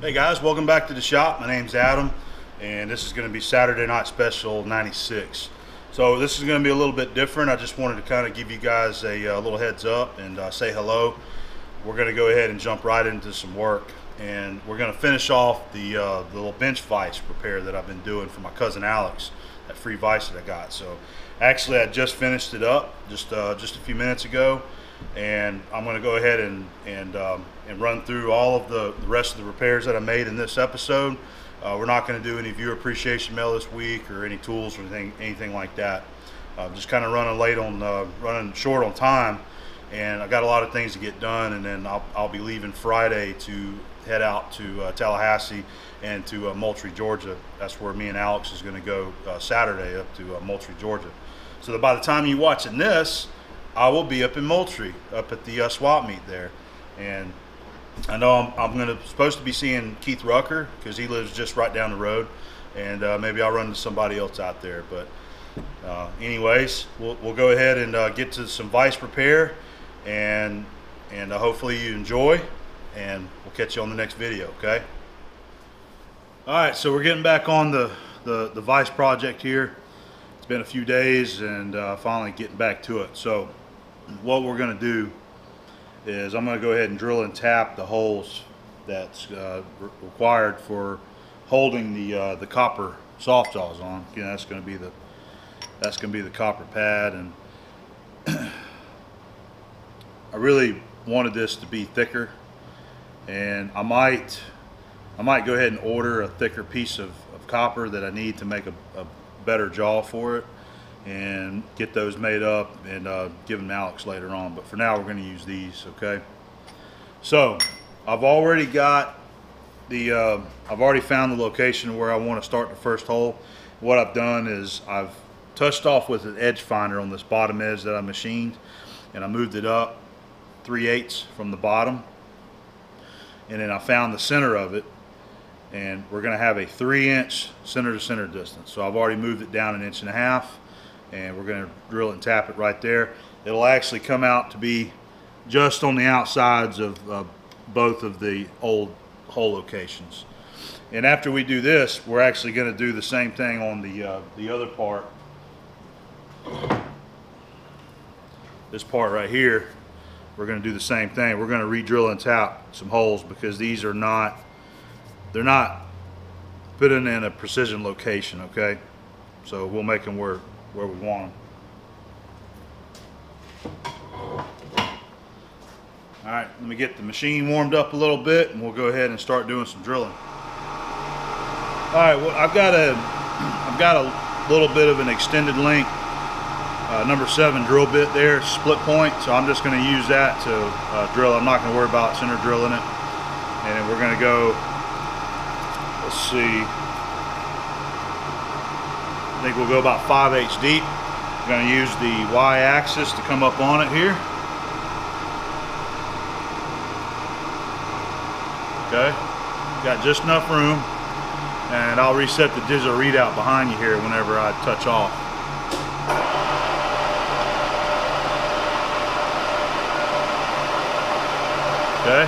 Hey guys, welcome back to the shop. My name's Adam, and this is going to be Saturday Night Special 96. So this is going to be a little bit different. I just wanted to kind of give you guys a little heads up and say hello. We're going to go ahead and jump right into some work, and we're going to finish off the little bench vise repair that I've been doing for my cousin Alex, that free vise that I got. So actually I just finished it up just a few minutes ago, and I'm going to go ahead and run through all of the rest of the repairs that I made in this episode. We're not going to do any viewer appreciation mail this week or any tools or anything like that. Just kind of running short on time, and I got a lot of things to get done, and then I'll be leaving Friday to head out to Tallahassee and to Moultre, Georgia. That's where me and Alex is going to go Saturday, up to Moultre, Georgia. So that by the time you're watching this, I will be up in Moultre, up at the swap meet there. And I know I'm supposed to be seeing Keith Rucker, because he lives just right down the road, and maybe I'll run into somebody else out there. But anyways, we'll go ahead and get to some vise repair, and hopefully you enjoy, and we'll catch you on the next video. Okay. All right, so we're getting back on the vise project here. It's been a few days, and finally getting back to it. So what we're going to do is I'm going to go ahead and drill and tap the holes that's required for holding the copper soft jaws on. Again, that's going to be the copper pad, and I really wanted this to be thicker, and I might go ahead and order a thicker piece of copper that I need to make a better jaw for it, and get those made up and give them to Alex later on. But for now, we're going to use these. Okay. So I've already found the location where I want to start the first hole. What I've done is I've touched off with an edge finder on this bottom edge that I machined, and I moved it up 3/8 from the bottom, and then I found the center of it, and we're going to have a 3-inch center to center distance. So I've already moved it down 1.5 inches, and we're going to drill and tap it right there. It'll actually come out to be just on the outsides of both of the old hole locations. And after we do this, we're actually going to do the same thing on the other part. This part right here, we're going to do the same thing. We're going to re-drill and tap some holes, because they're not put in a precision location. Okay, so we'll make them where we want them. All right, let me get the machine warmed up a little bit, and we'll go ahead and start doing some drilling. All right, well, I've got a little bit of an extended length number 7 drill bit there, split point. So I'm just going to use that to drill. I'm not going to worry about center drilling it. And then we're going to go, let's see, I think we'll go about 5/8 deep. I'm going to use the Y-axis to come up on it here. Okay, got just enough room, and I'll reset the digital readout behind you here whenever I touch off. Okay.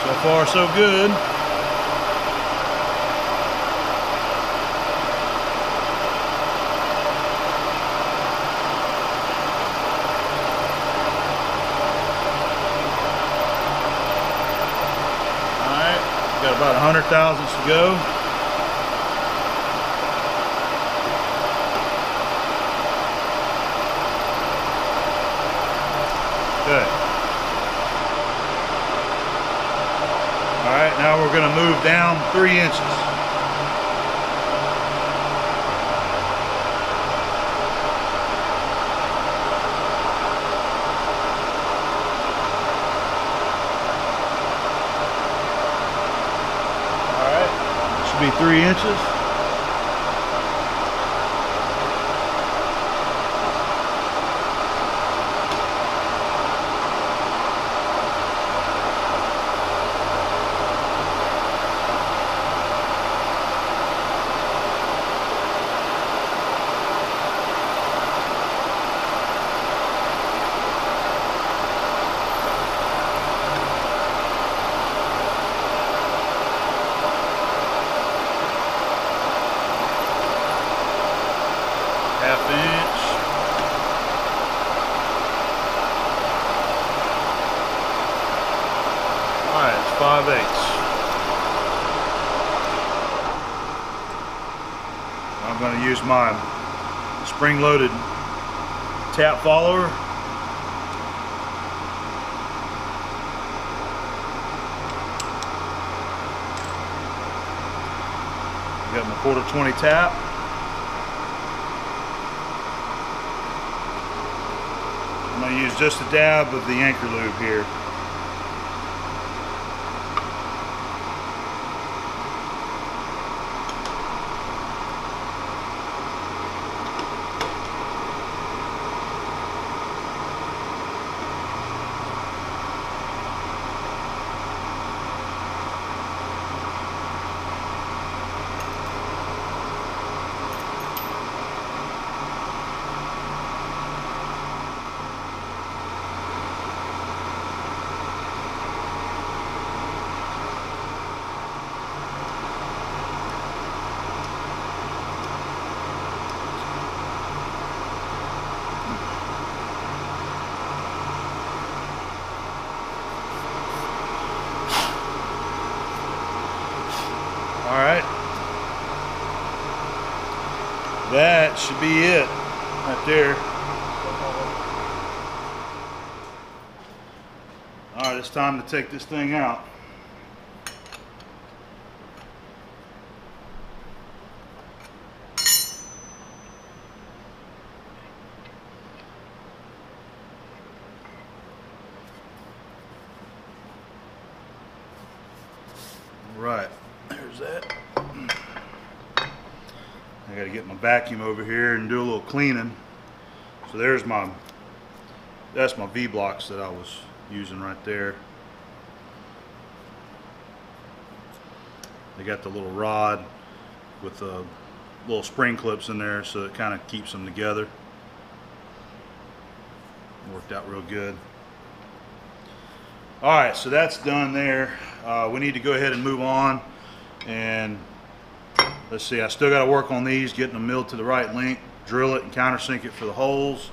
So far, so good. Got about 100 thousandths to go. Okay. All right, now we're going to move down 3 inches. Be 3 inches. 5/8. I'm going to use my spring-loaded tap follower. Got my 1/4 tap. I'm going to use just a dab of the anchor lube here. All right, that should be it right there. All right, it's time to take this thing out. All right, there's that. I got to get my vacuum over here and do a little cleaning. So there's that's my V-blocks that I was using right there. They got the little rod with the little spring clips in there, so it kind of keeps them together. Worked out real good. All right, so that's done there. We need to go ahead and move on, and let's see, I still got to work on these, getting them milled to the right length, drill it and countersink it for the holes.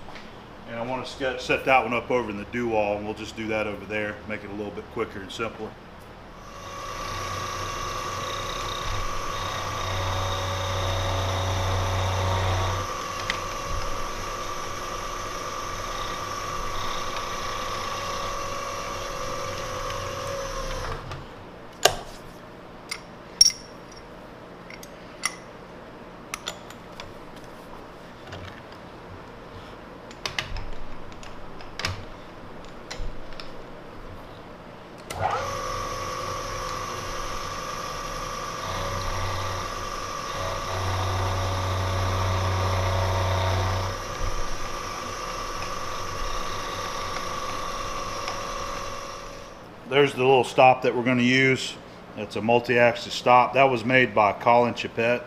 And I want to set that one up over in the DoAll, and we'll just do that over there, make it a little bit quicker and simpler. There's the little stop that we're going to use. It's a multi-axis stop. That was made by Colin Chippett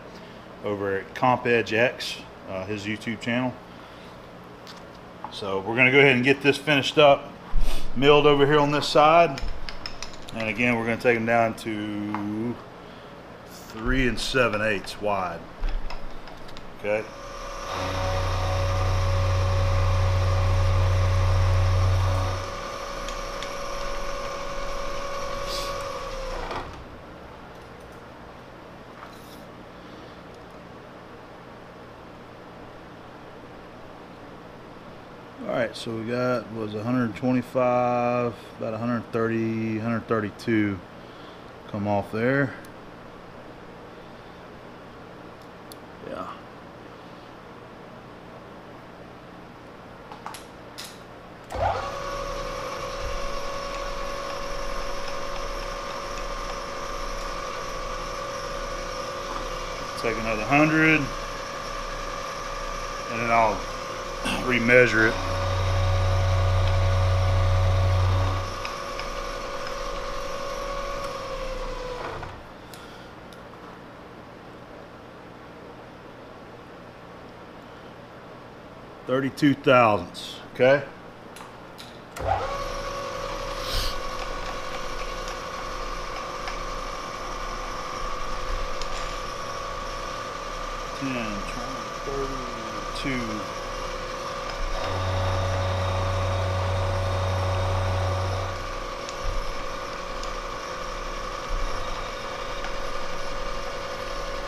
over at Comp Edge X, his YouTube channel. So we're going to go ahead and get this finished up, milled over here on this side. And again, we're going to take them down to 3 7/8 wide. Okay. Alright, so we got, was 125, about 130, 132 come off there. Yeah. Take another 100, and then I'll remeasure it. $32 thousandths, okay?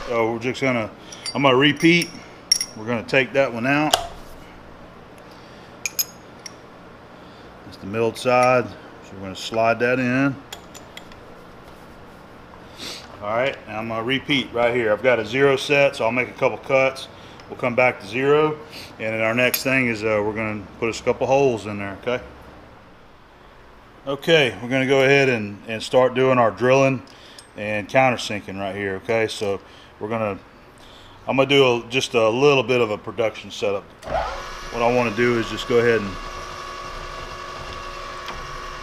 So we're just gonna, I'm gonna repeat. We're gonna take that one out. That's the milled side. So we're gonna slide that in. All right, and I'm gonna repeat right here. I've got a 0 set, so I'll make a couple cuts. We'll come back to 0, and then our next thing is we're gonna put a couple holes in there, okay? Okay, we're gonna go ahead and start doing our drilling and countersinking right here, okay? So I'm gonna do just a little bit of a production setup. What I wanna do is just go ahead and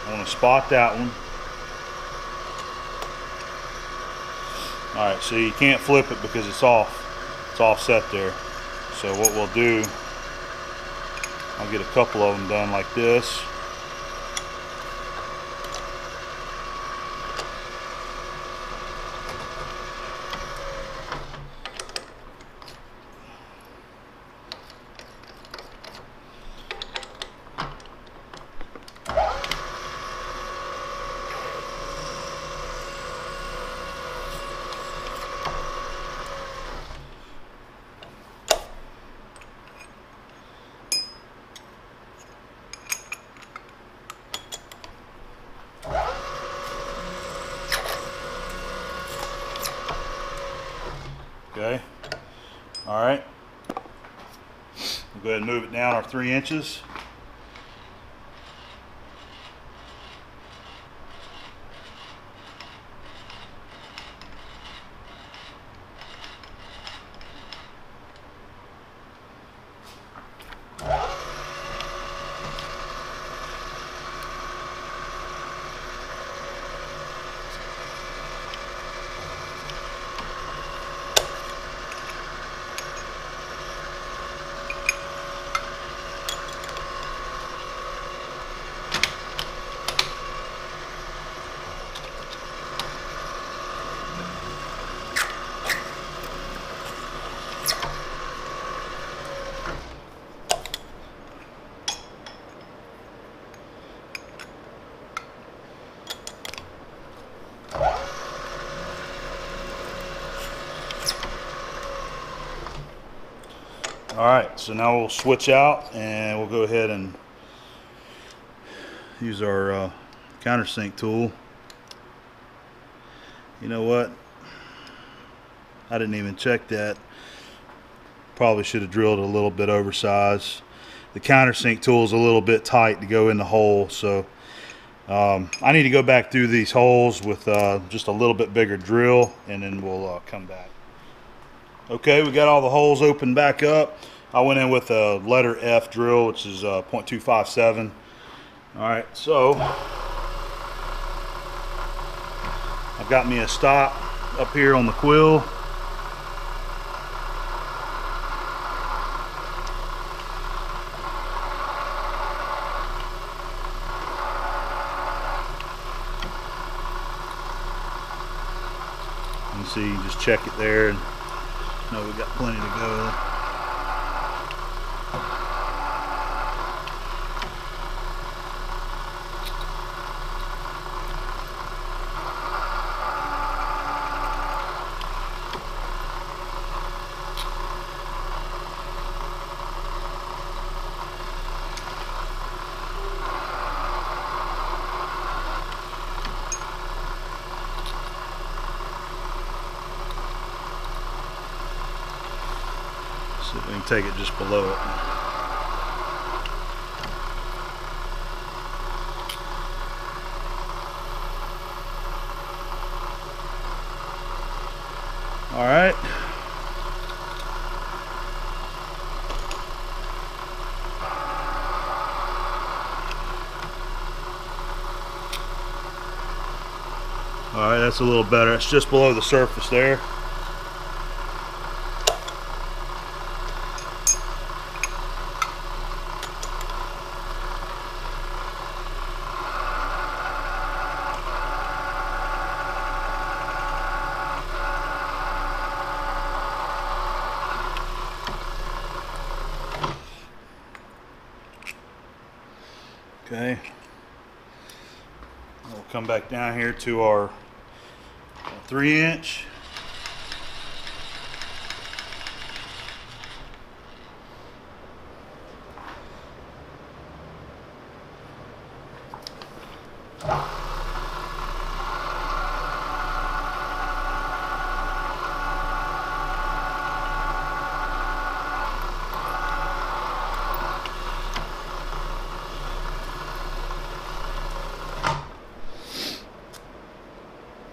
I wanna spot that one. All right, so you can't flip it because it's offset there. So what we'll do, I'll get a couple of them done like this. Okay, all right, we'll go ahead and move it down our 3 inches. All right, so now we'll switch out and we'll go ahead and use our countersink tool. You know what? I didn't even check that. Probably should have drilled a little bit oversized. The countersink tool is a little bit tight to go in the hole, so I need to go back through these holes with just a little bit bigger drill, and then we'll come back. Okay, we got all the holes opened back up. I went in with a letter F drill, which is 0.257. All right, so I've got me a stop up here on the quill. You can see, just check it there, and know we've got plenty to go. See if we can take it just below it. All right. All right, that's a little better. It's just below the surface there. Okay, we'll come back down here to our 3 inch.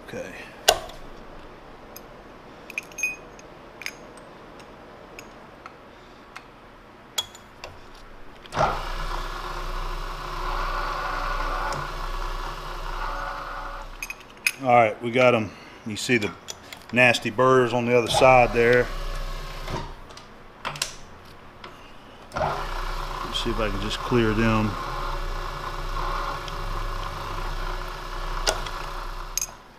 Okay. All right, we got them. You see the nasty burrs on the other side there. Let's see if I can just clear them.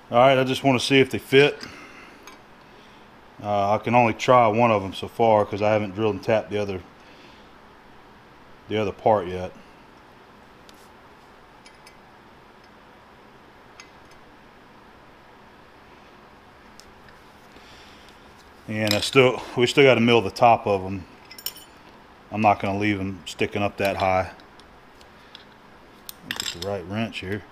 All right, I just want to see if they fit. I can only try one of them so far because I haven't drilled and tapped the other part yet. And we still got to mill the top of them. I'm not going to leave them sticking up that high. Get the right wrench here.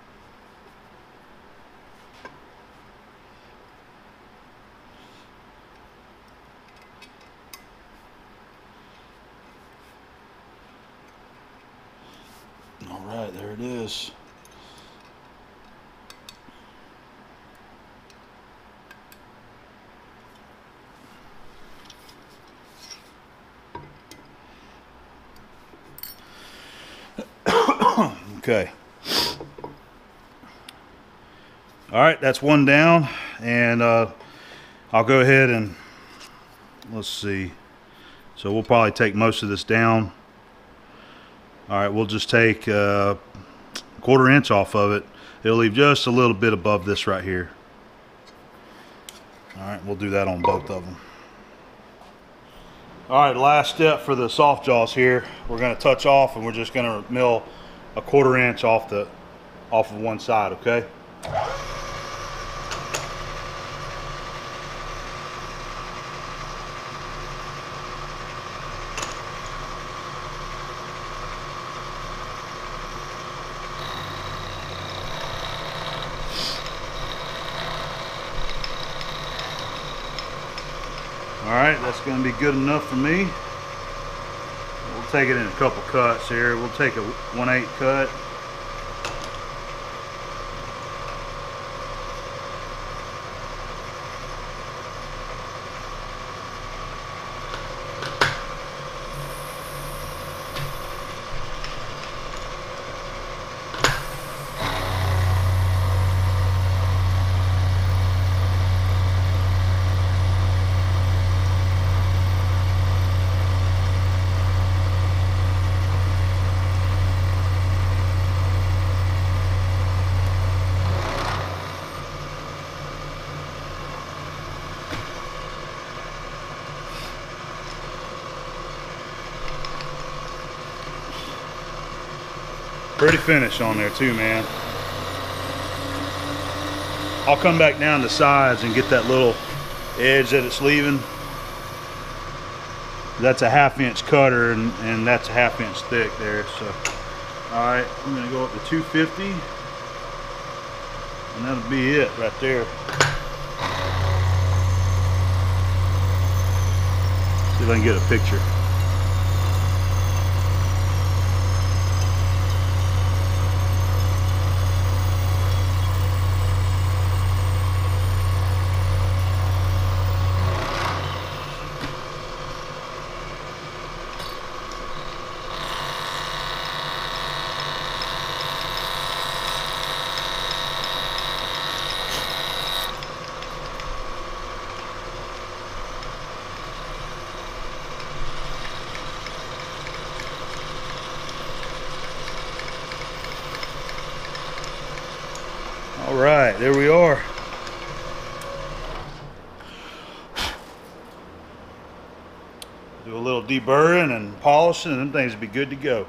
All right, there it is. Okay. All right, that's one down, and I'll go ahead and let's see. So we'll probably take most of this down. All right, we'll just take a 1/4 inch off of it. It'll leave just a little bit above this right here. All right, we'll do that on both of them. All right, last step for the soft jaws here. We're going to touch off, and we're just going to mill a 1/4 inch off of one side, okay? Alright, that's going to be good enough for me. We'll take it in a couple cuts here. We'll take a 1/8 cut. Pretty finish on there too, man. I'll come back down the sides and get that little edge that it's leaving. That's a 1/2 inch cutter, and that's a 1/2 inch thick there. So, all right, I'm gonna go up to 250, and that'll be it right there. See if I can get a picture. All right, there we are. Do a little deburring and polishing, and them things will be good to go.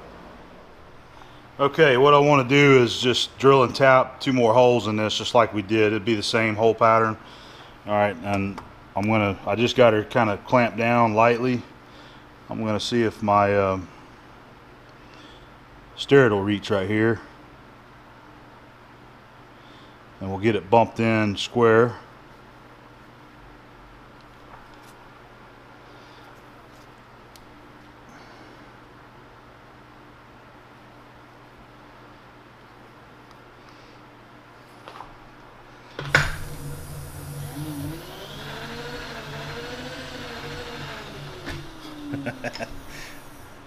Okay, what I want to do is just drill and tap 2 more holes in this, just like we did. It'd be the same hole pattern. All right, and I just got her kind of clamped down lightly. I'm gonna see if my stirrup will reach right here. And we'll get it bumped in square.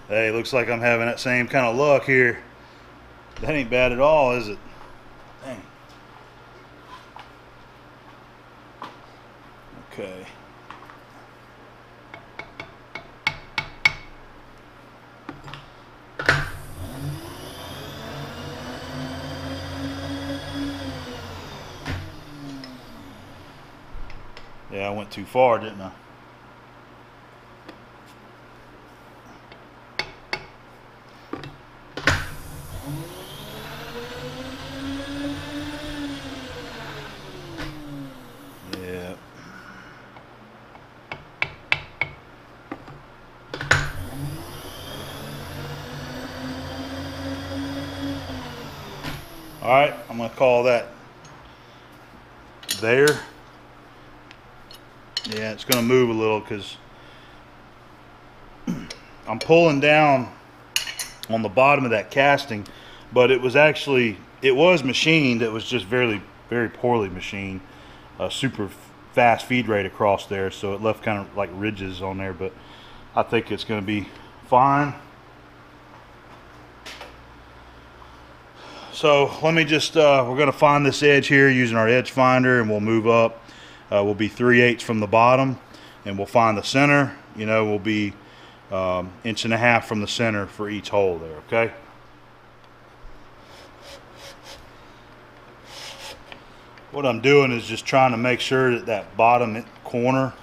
Hey, looks like I'm having that same kind of luck here. That ain't bad at all, is it? Dang. Okay. Yeah, I went too far, didn't I? Yeah. All right, I'm gonna call that there. Yeah, it's gonna move a little because I'm pulling down on the bottom of that casting, but it was machined. It was just very poorly machined. Super fast feed rate across there, so it left kind of like ridges on there, but I think it's going to be fine. So let me just we're going to find this edge here using our edge finder, and we'll move up. We'll be 3/8 from the bottom, and we'll find the center. You know, we'll be 1.5 inches from the center for each hole there. Okay. What I'm doing is just trying to make sure that that bottom corner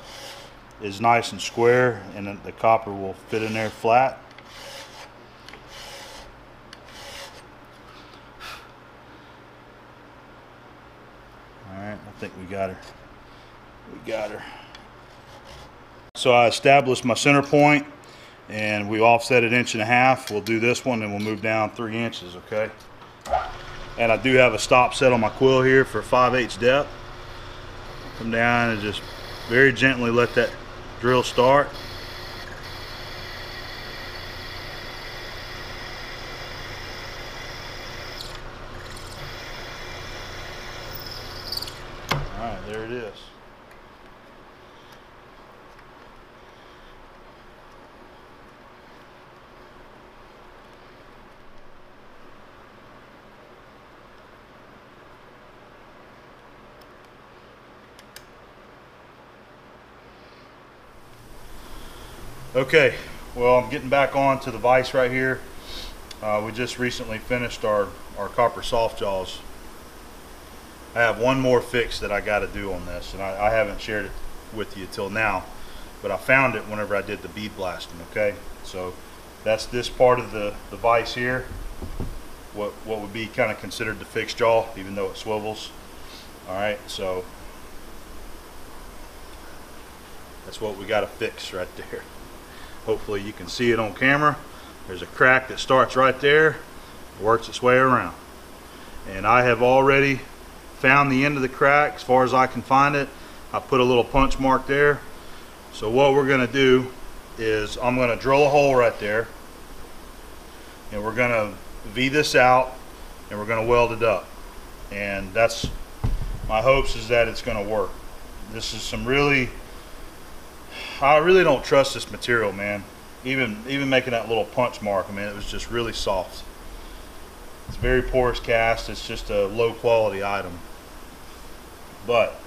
is nice and square, and then the copper will fit in there flat. All right, I think we got her. We got her. So I established my center point, and we offset it 1.5 inches. We'll do this one, and we'll move down 3 inches. Okay. And I do have a stop set on my quill here for 5/8 depth. Come down and just very gently let that drill start. All right, there it is. Okay, well, I'm getting back on to the vise right here. We just recently finished our copper soft jaws. I have one more fix that I got to do on this, and I haven't shared it with you till now, but I found it whenever I did the bead blasting. Okay, so that's this part of the vise here, what would be kind of considered the fixed jaw, even though it swivels. All right, so that's what we got to fix right there. Hopefully you can see it on camera. There's a crack that starts right there, works its way around. And I have already found the end of the crack as far as I can find it. I put a little punch mark there. So what we're gonna do is I'm gonna drill a hole right there, and we're gonna V this out, and we're gonna weld it up. And that's my hopes, is that it's gonna work. This is some really, I really don't trust this material, man. Even making that little punch mark, I mean, it was just really soft. It's very porous cast. It's just a low quality item, but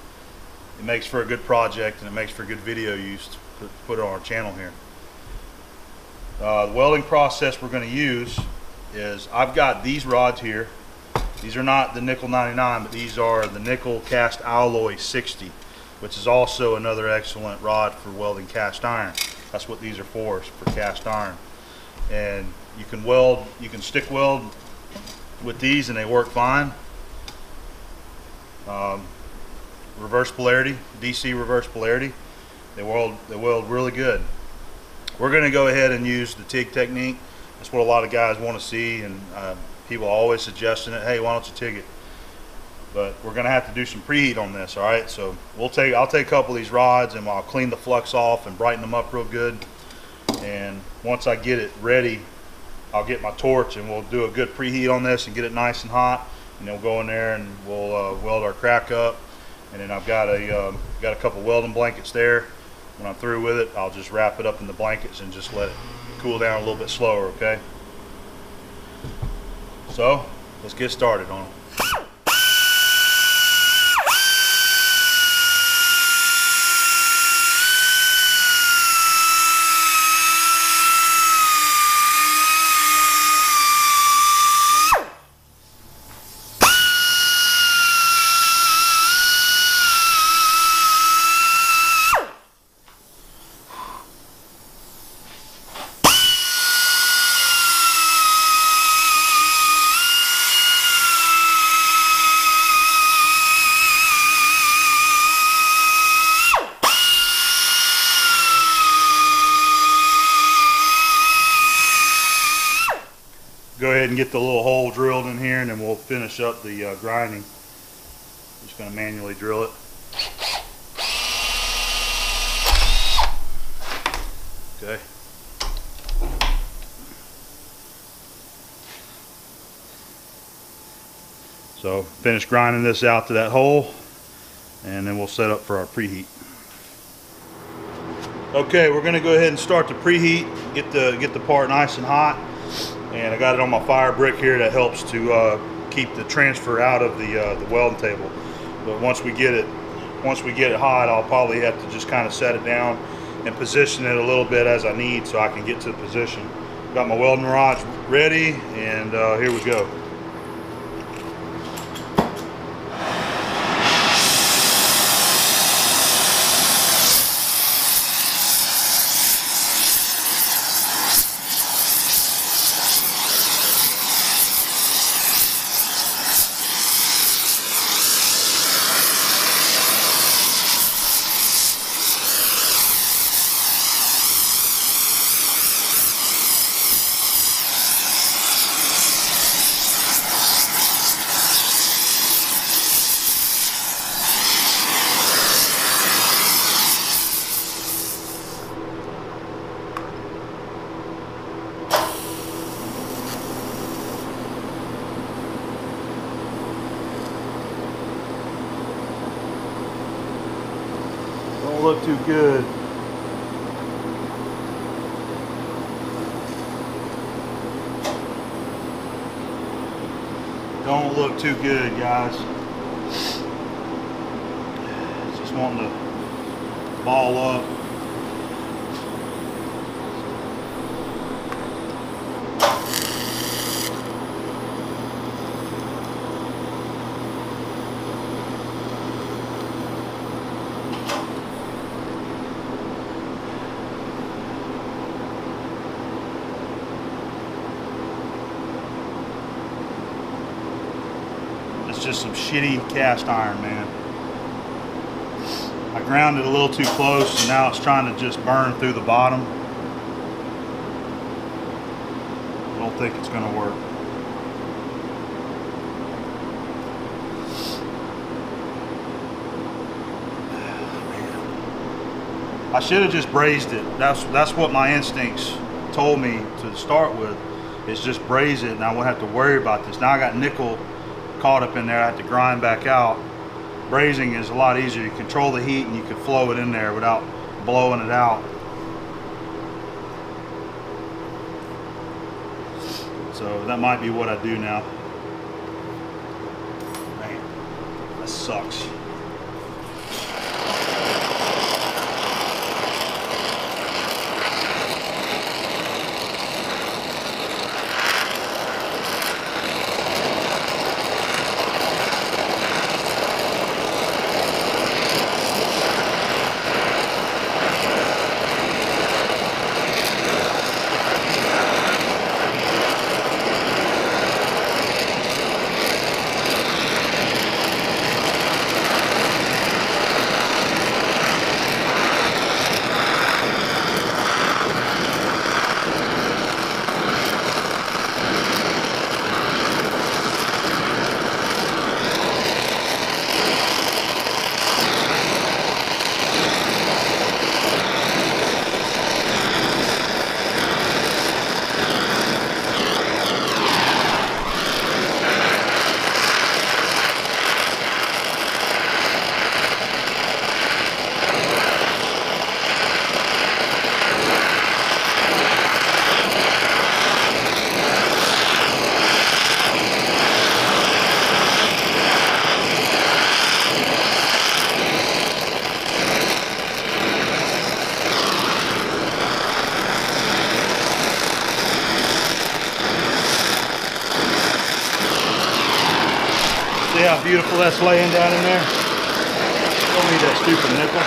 it makes for a good project, and it makes for good video use to put it on our channel here. The welding process we're going to use is, I've got these rods here. These are not the nickel 99, but these are the nickel cast alloy 60, which is also another excellent rod for welding cast iron. That's what these are for cast iron. And you can weld, you can stick weld with these and they work fine. Reverse polarity, DC reverse polarity, they weld really good. We're going to go ahead and use the TIG technique. That's what a lot of guys want to see, and people are always suggesting it. Hey, why don't you TIG it? But we're going to have to do some preheat on this. All right, so I'll take a couple of these rods, and I'll clean the flux off and brighten them up real good. And once I get it ready, I'll get my torch, and we'll do a good preheat on this and get it nice and hot. And then we'll go in there and we'll weld our crack up. And then I've got a couple welding blankets there. When I'm through with it, I'll just wrap it up in the blankets and just let it cool down a little bit slower, okay? So, let's get started on it. Go ahead and get the little hole drilled in here, and then we'll finish up the grinding. Just going to manually drill it. Okay. So finish grinding this out to that hole, and then we'll set up for our preheat. Okay, we're going to go ahead and start the preheat. Get the part nice and hot. And I got it on my fire brick here that helps to keep the transfer out of the welding table. But once we get it hot, I'll probably have to just kind of set it down and position it a little bit as I need so I can get to the position. Got my welding rods ready, and here we go. Don't look too good. Don't look too good, guys. Just wanting to ball up. It's just some shitty cast iron, man. I ground it a little too close, and now it's trying to just burn through the bottom. I don't think it's going to work. I should have just brazed it. That's what my instincts told me to start with, is just braze it, and I won't have to worry about this. Now I got nickel caught up in there. I have to grind back out. Brazing is a lot easier. You control the heat and you can flow it in there without blowing it out. So that might be what I do now. Man, that sucks. beautiful that's laying down in there? Don't need that stupid nickel.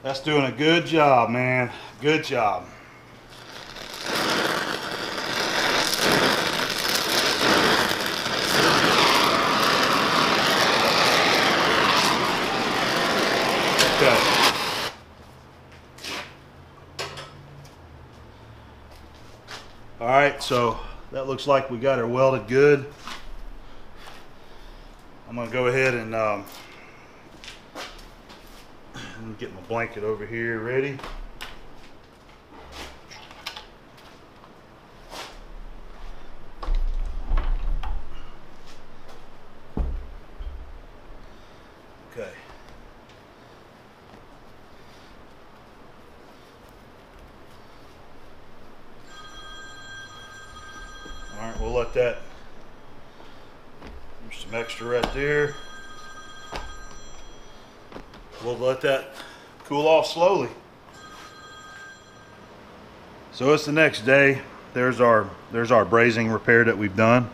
That's doing a good job, man. Good job. Okay. All right, so that looks like we got her welded good. I'm gonna go ahead and get my blanket over here ready. Okay. All right, we'll let that, there's some extra right there. We'll let that cool off slowly. So it's the next day. There's our brazing repair that we've done.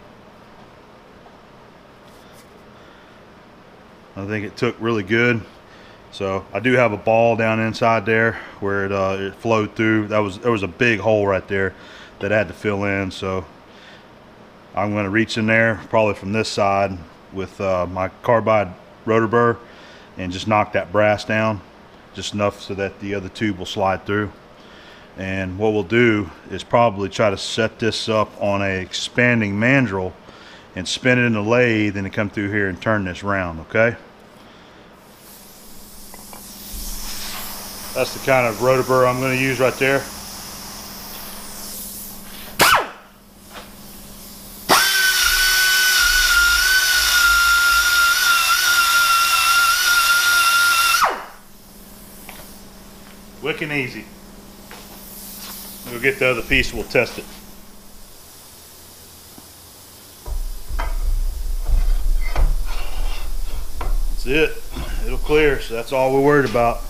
I think it took really good. So I do have a ball down inside there where it flowed through. There was a big hole right there that I had to fill in. So I'm going to reach in there probably from this side with my carbide rotor burr and just knock that brass down just enough so that the other tube will slide through. And what we'll do is probably try to set this up on a expanding mandrel and spin it in the lathe and then come through here and turn this round, okay? That's the kind of rotor burr I'm going to use right there. Quick and easy. We'll get the other piece, we'll test it. That's it. It'll clear, so that's all we're worried about.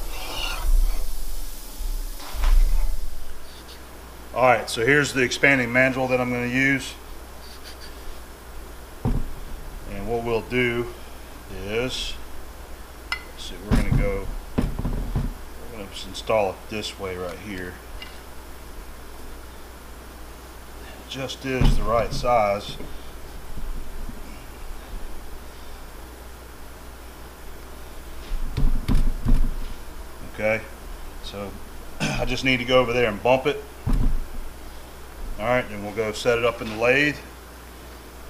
Alright, so here's the expanding mandrel that I'm going to use. And what we'll do is, let's see, we're going to just install it this way right here. It just is the right size. Okay, so I just need to go over there and bump it. Alright, then we'll go set it up in the lathe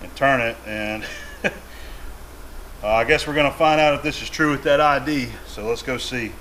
and turn it, and I guess we're going to find out if this is true with that ID, so let's go see.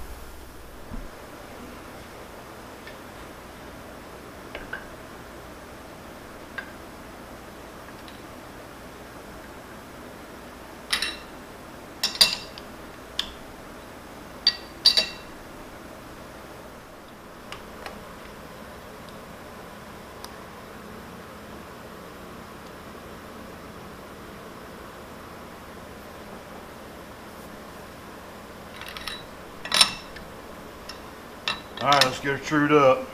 Alright, let's get her trued up.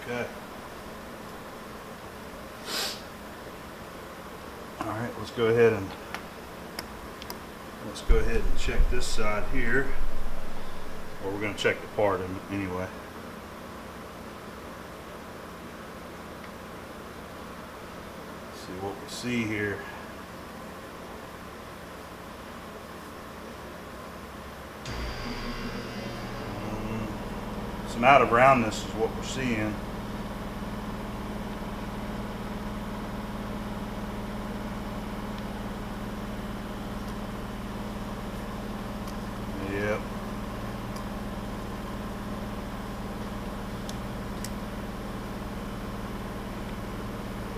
Okay. All right, let's go ahead and check this side here, or we're going to check the part anyway. Let's see what we see here. Some out of roundness is what we're seeing.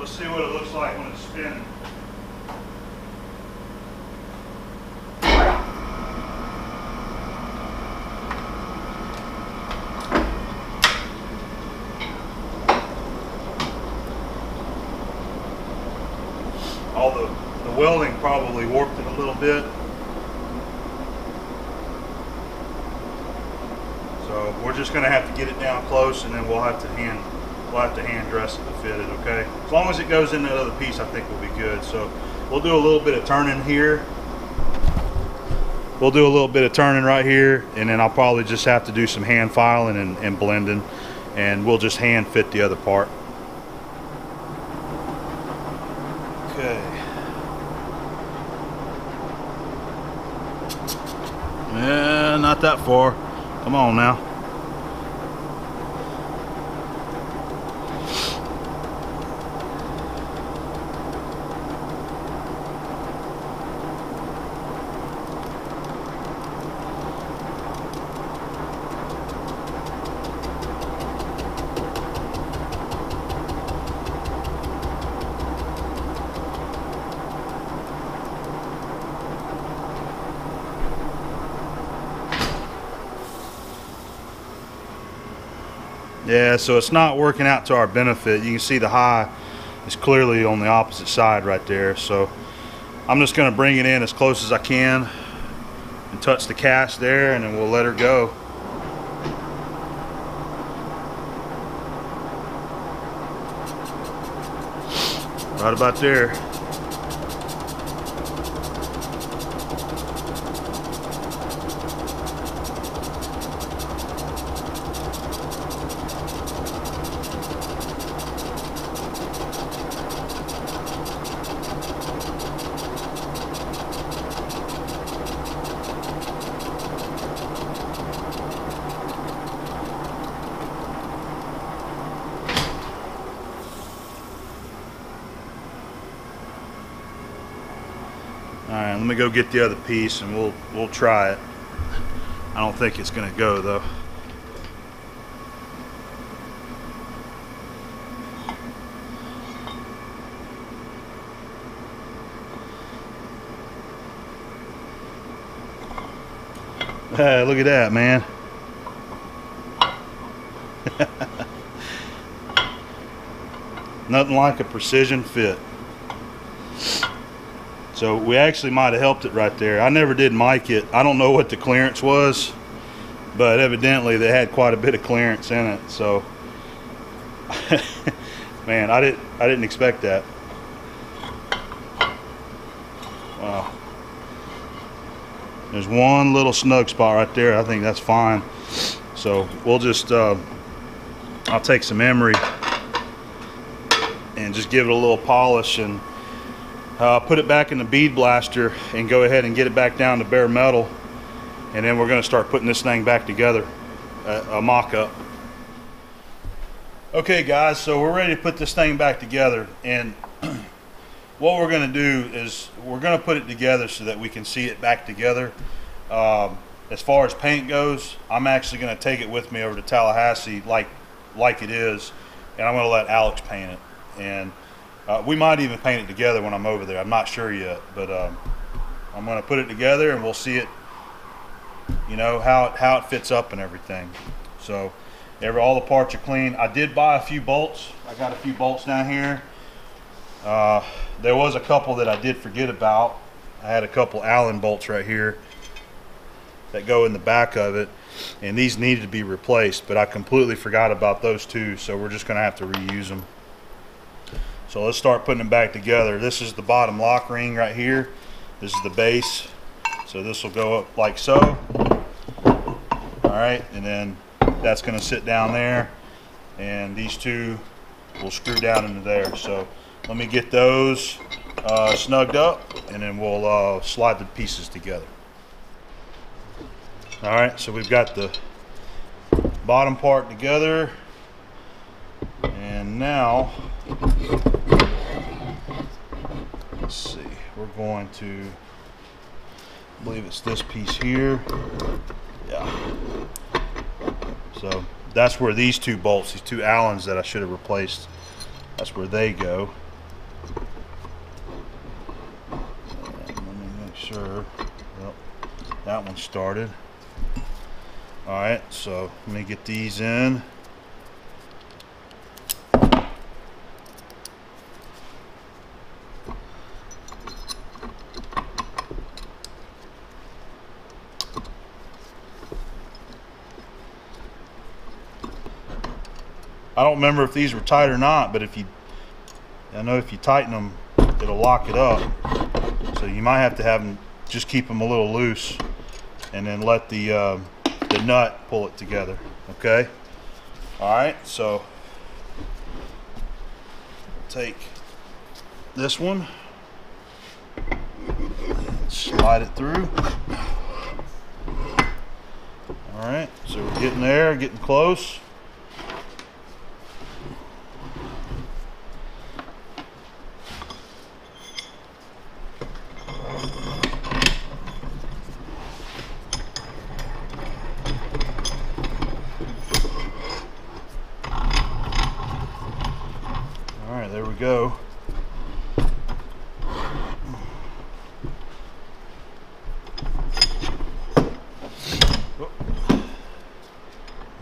Let's see what it looks like when it's spinning. All the welding probably warped it a little bit. So we're just gonna have to get it down close, and then we'll have to hand dress it to fit it, okay? As long as it goes in that other piece, I think we'll be good. So we'll do a little bit of turning here. We'll do a little bit of turning right here, and then I'll probably just have to do some hand filing and blending, and we'll just hand fit the other part. Okay. Yeah, not that far. Come on now. Yeah, so it's not working out to our benefit. You can see the high is clearly on the opposite side right there. So I'm just going to bring it in as close as I can and touch the cast there, and then we'll let her go. Right about there. Alright, let me go get the other piece and we'll try it. I don't think it's gonna go though. Hey, look at that, man. Nothing like a precision fit. So we actually might have helped it right there. I never did mic it. I don't know what the clearance was, but evidently they had quite a bit of clearance in it. So, man, I didn't expect that. Wow. There's one little snug spot right there. I think that's fine. So we'll just, I'll take some emery and just give it a little polish and put it back in the bead blaster and go ahead and get it back down to bare metal, and then we're going to start putting this thing back together, a mock-up. Okay guys, so we're ready to put this thing back together, and what we're going to do is we're going to put it together so that we can see it back together. As far as paint goes, I'm actually going to take it with me over to Tallahassee like it is, and I'm going to let Alex paint it. And we might even paint it together when I'm over there. I'm not sure yet, but I'm going to put it together and we'll see it, you know, how it fits up and everything. So all the parts are clean. I did buy a few bolts. I got a few bolts down here. There was a couple that I did forget about. I had a couple Allen bolts right here that go in the back of it, and these needed to be replaced, but I completely forgot about those two, so we're just going to have to reuse them. So let's start putting them back together. This is the bottom lock ring right here. This is the base. So this will go up like so. All right, and then that's going to sit down there, and these two will screw down into there. So let me get those snugged up, and then we'll slide the pieces together. All right, so we've got the bottom part together, and now let's see, we're going to, I believe it's this piece here. Yeah. So that's where these two bolts, these two Allens that I should have replaced, that's where they go. that one started. All right, so let me get these in. I don't remember if these were tight or not, but I know if you tighten them, it'll lock it up. So you might have to have them, just keep them a little loose, and then let the nut pull it together. Okay. All right. So take this one, slide it through. All right. So we're getting there, getting close. There we go.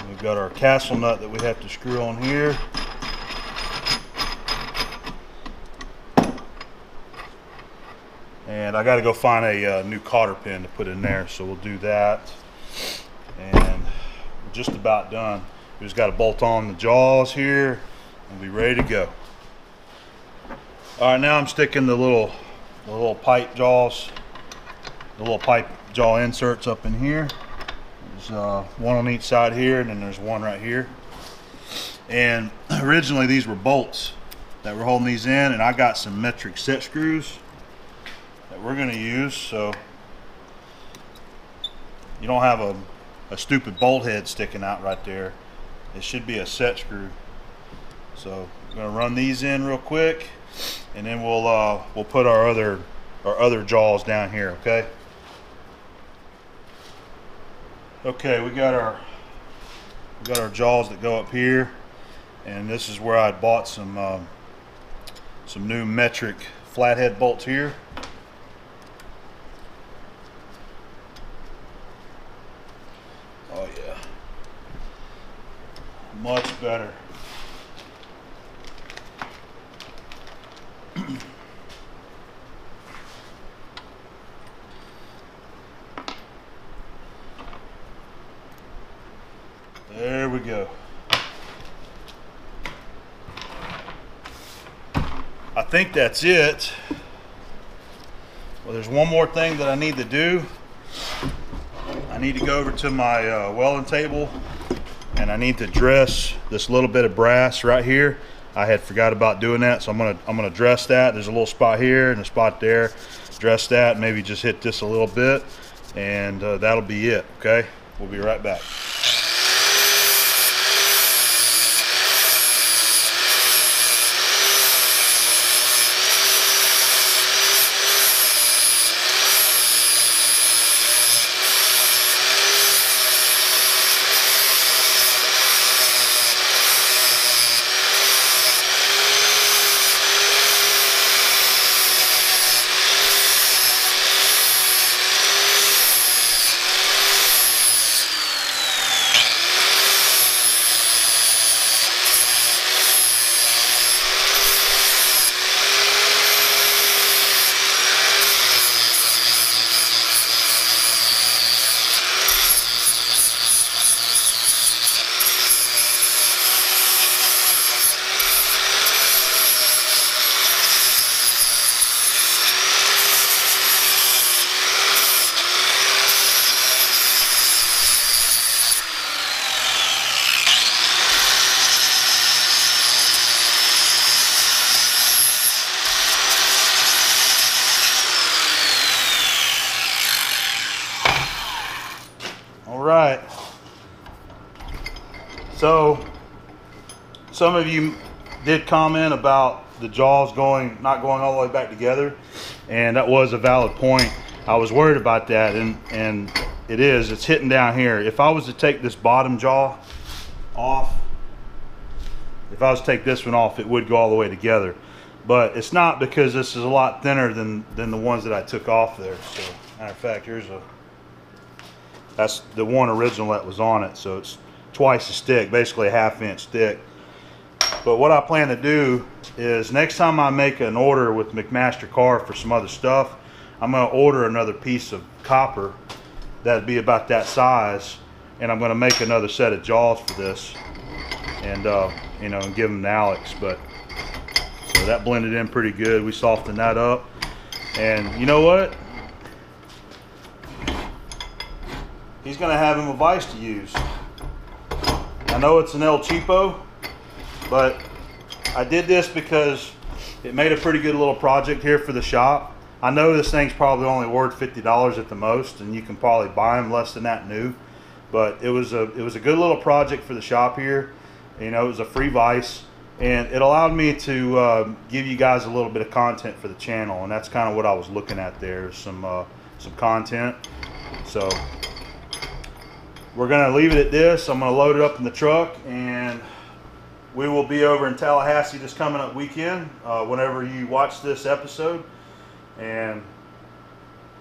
We've got our castle nut that we have to screw on here. And I got to go find a new cotter pin to put in there, so we'll do that. And we're just about done. We just got to bolt on the jaws here and be ready to go. All right, now I'm sticking the little pipe jaws, the little pipe jaw inserts up in here. There's one on each side here, and then there's one right here. And originally these were bolts that were holding these in, and I got some metric set screws that we're going to use, so you don't have a stupid bolt head sticking out right there. It should be a set screw. So I'm going to run these in real quick, and then we'll put our other jaws down here. Okay. Okay, we got our jaws that go up here, and this is where I bought some new metric flathead bolts here. Oh yeah, much better. There we go. I think that's it. Well, there's one more thing that I need to do. I need to go over to my welding table, and I need to dress this little bit of brass right here. I had forgot about doing that, so I'm gonna dress that. There's a little spot here and a spot there. Dress that, maybe just hit this a little bit, and that'll be it. Okay, we'll be right back. Right. So some of you did comment about the jaws not going all the way back together, and that was a valid point. I was worried about that, and it's hitting down here. If I was to take this bottom jaw off, if I was to take this one off, it would go all the way together, but it's not, because this is a lot thinner than the ones that I took off there. So matter of fact, here's a That's the one original that was on it, so it's twice as thick, basically a 1/2 inch thick. But what I plan to do is next time I make an order with McMaster Carr for some other stuff, I'm going to order another piece of copper that'd be about that size, and I'm going to make another set of jaws for this, and you know, and give them to Alex. But so that blended in pretty good. We softened that up, and you know what? He's going to have him a vise to use. I know it's an El Cheapo, but I did this because it made a pretty good little project here for the shop. I know this thing's probably only worth $50 at the most, and you can probably buy them less than that new. But it was a good little project for the shop here. You know, it was a free vise, and it allowed me to give you guys a little bit of content for the channel, and that's kind of what I was looking at there, some content. So we're gonna leave it at this. I'm gonna load it up in the truck, and we will be over in Tallahassee this coming up weekend, whenever you watch this episode, and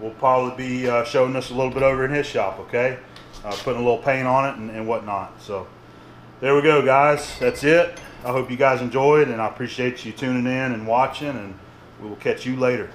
we'll probably be showing this a little bit over in his shop, okay? Putting a little paint on it and whatnot. So there we go, guys. That's it. I hope you guys enjoyed, and I appreciate you tuning in and watching, and we will catch you later.